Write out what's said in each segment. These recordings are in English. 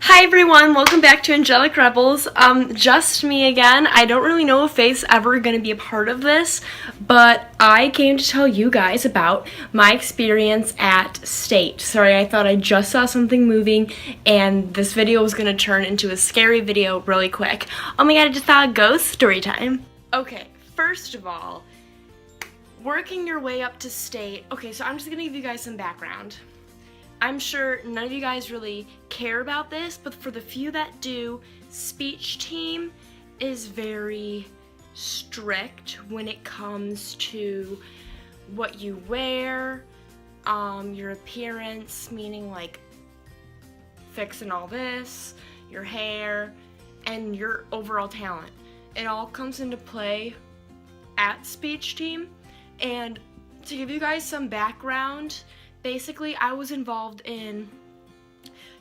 Hi everyone, welcome back to Angelic Rebels. Just me again. I don't really know if Faith's ever going to be a part of this, but I came to tell you guys about my experience at State. Sorry, I thought I just saw something moving and this video was going to turn into a scary video really quick. Oh my god, I just thought ghost story time. Okay, first of all, working your way up to State. Okay, so I'm just going to give you guys some background. I'm sure none of you guys really care about this, but for the few that do, speech team is very strict when it comes to what you wear, your appearance, meaning like fixing all this, your hair, and your overall talent. It all comes into play at speech team. And to give you guys some background, basically, I was involved in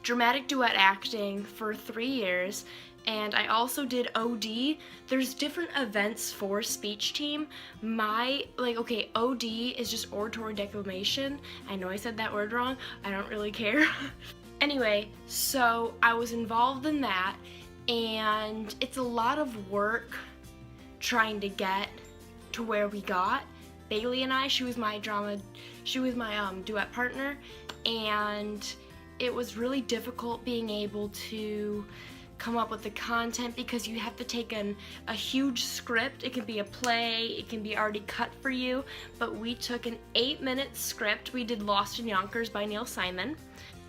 dramatic duet acting for 3 years, and I also did OD. There's different events for speech team. OD is just oratory declamation. I know I said that word wrong. I don't really care. Anyway, so I was involved in that, and it's a lot of work trying to get to where we got. Bailey and I, she was my duet partner, and it was really difficult being able to come up with the content because you have to take a huge script. It can be a play, it can be already cut for you, but we took an 8-minute script. We did Lost in Yonkers by Neil Simon.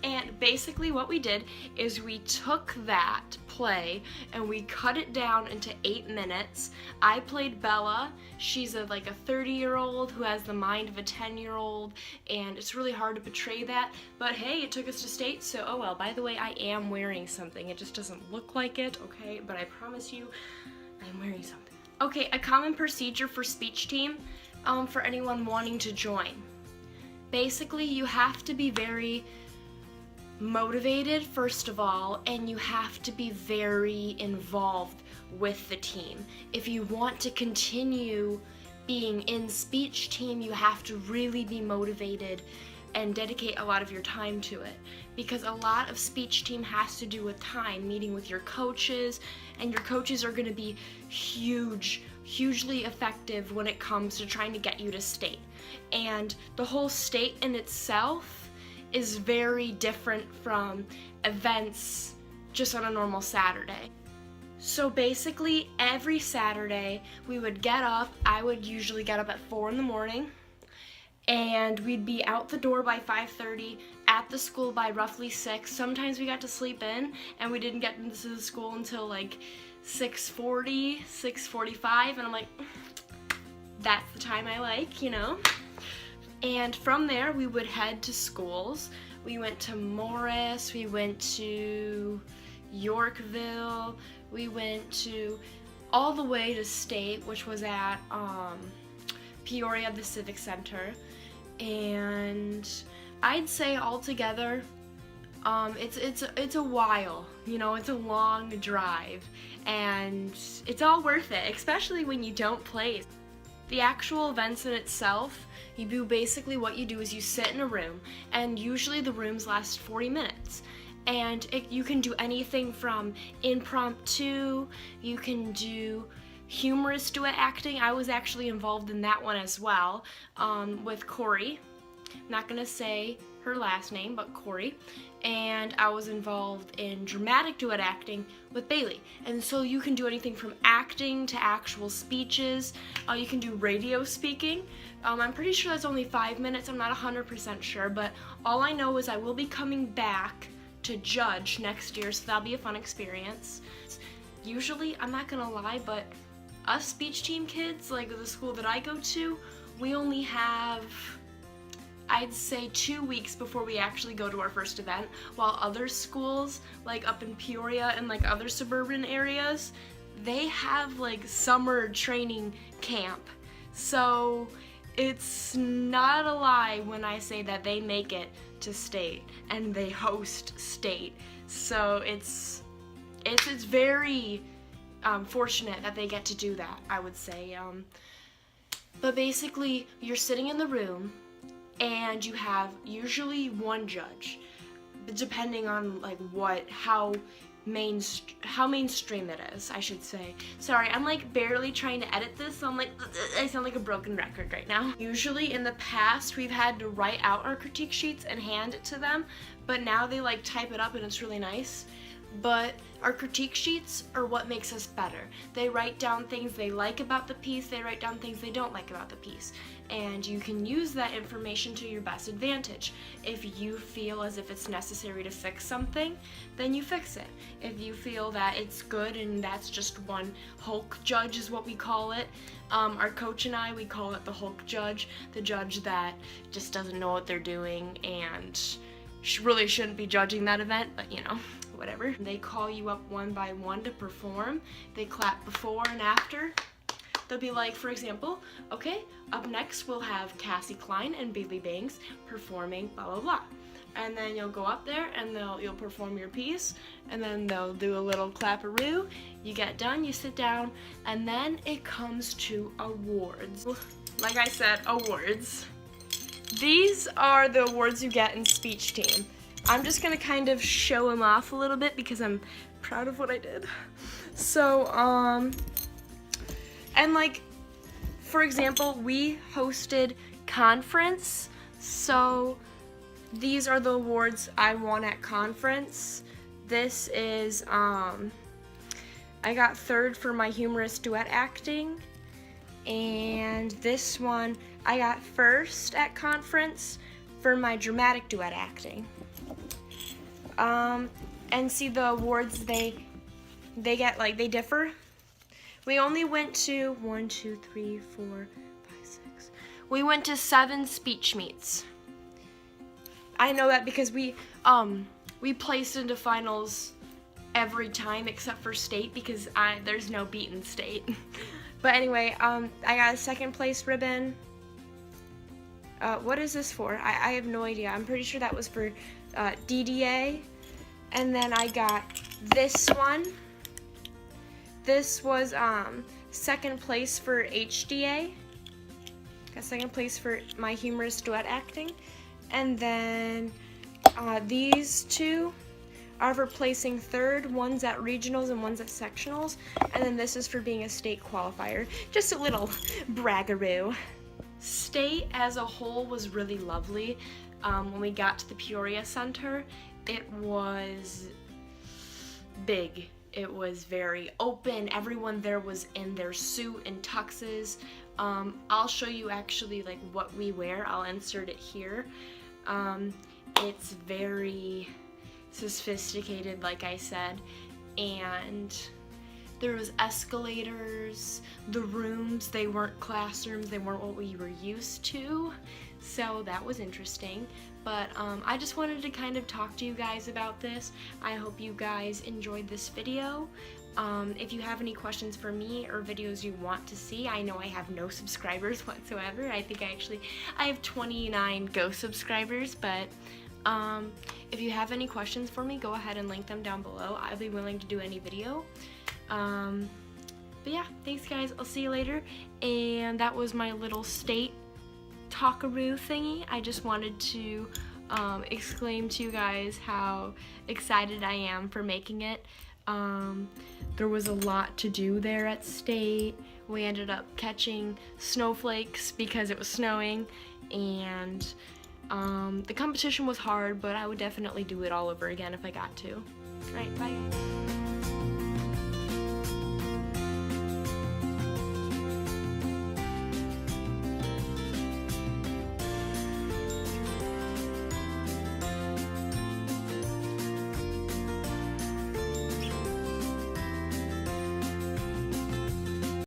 And basically what we did is we took that play and we cut it down into 8 minutes. I played Bella. She's a 30-year-old who has the mind of a 10-year-old, and it's really hard to portray that. But hey, it took us to State, so oh well. By the way, I am wearing something. It just doesn't look like it, okay? But I promise you, I'm wearing something. Okay, a common procedure for speech team for anyone wanting to join. Basically, you have to be very motivated, first of all, and you have to be very involved with the team. If you want to continue being in speech team, you have to really be motivated and dedicate a lot of your time to it, because a lot of speech team has to do with time, meeting with your coaches, and your coaches are going to be hugely effective when it comes to trying to get you to State. And the whole State in itself is very different from events just on a normal Saturday. So basically every Saturday we would get up. I would usually get up at 4 in the morning, and we'd be out the door by 5:30, at the school by roughly 6. Sometimes we got to sleep in and we didn't get into the school until 6:40, 6:45, and I'm like, that's the time I like, you know? And from there, we would head to schools. We went to Morris, we went to Yorkville, we went to all the way to State, which was at Peoria, the Civic Center. And I'd say altogether, it's a while, you know, it's a long drive, and it's all worth it, especially when you don't play. The actual events in itself, you do basically what you do is you sit in a room, and usually the rooms last 40 minutes. And you can do anything from impromptu, you can do humorous duet acting. I was actually involved in that one as well, with Corey. I'm not gonna say her last name, but Corey. And I was involved in dramatic duet acting with Bailey. And so you can do anything from acting to actual speeches. You can do radio speaking. I'm pretty sure that's only 5 minutes. I'm not 100% sure, but all I know is I will be coming back to judge next year, so that'll be a fun experience. Usually, I'm not gonna lie, but us speech team kids, like the school that I go to, we only have, I'd say, 2 weeks before we actually go to our first event, while other schools, like up in Peoria and other suburban areas, they have summer training camp. So it's not a lie when I say that they make it to State and they host State. So it's very fortunate that they get to do that, I would say. But basically, you're sitting in the room and you have usually one judge. depending on like how mainstream it is, I should say. Sorry, I'm like barely trying to edit this, so I'm like, I sound like a broken record right now. Usually in the past, we've had to write out our critique sheets and hand it to them, but now they like type it up and it's really nice. But our critique sheets are what makes us better. They write down things they like about the piece, they write down things they don't like about the piece. And you can use that information to your best advantage. If you feel as if it's necessary to fix something, then you fix it. If you feel that it's good and that's just one Hulk judge is what we call it. Our coach and I, we call it the Hulk judge, the judge that just doesn't know what they're doing and really shouldn't be judging that event, but you know, whatever. They call you up one by one to perform. They clap before and after. They'll be like, for example, okay, up next we'll have Cassie Klein and Bailey Banks performing blah blah blah. And then you'll go up there and you'll perform your piece, and then they'll do a little claparoo. You get done, you sit down, and then it comes to awards. Like I said, awards. These are the awards you get in speech team. I'm just gonna kind of show them off a little bit because I'm proud of what I did. So, and like, for example, we hosted conference, so these are the awards I won at conference. This is, I got 3rd for my humorous duet acting, and this one, I got 1st at conference for my dramatic duet acting. And see the awards they get, like, they differ. We only went to 1, 2, 3, 4, 5, 6. We went to 7 speech meets. I know that because we placed into finals every time except for state because there's no beaten state. But anyway, I got a 2nd place ribbon. What is this for? I have no idea. I'm pretty sure that was for DDA. And then I got this one. This was 2nd place for HDA. Got 2nd place for my humorous duet acting. And then these 2 are for placing 3rd. One's at regionals and one's at sectionals. And then this is for being a state qualifier. Just a little braggaroo. State as a whole was really lovely. When we got to the Peoria Center, it was big. It was very open. Everyone there was in their suit and tuxes. I'll show you actually like what we wear. I'll insert it here. It's very sophisticated, like I said, and there was escalators. The rooms, they weren't classrooms, they weren't what we were used to, so that was interesting. But I just wanted to kind of talk to you guys about this. I hope you guys enjoyed this video. If you have any questions for me or videos you want to see, I know I have no subscribers whatsoever. I think I have 29 ghost subscribers, but if you have any questions for me, go ahead and link them down below. I'll be willing to do any video. But yeah, thanks guys, I'll see you later. And that was my little state talkaroo thingy. I just wanted to exclaim to you guys how excited I am for making it. There was a lot to do there at state. We ended up catching snowflakes because it was snowing, and the competition was hard, but I would definitely do it all over again if I got to. Alright, bye.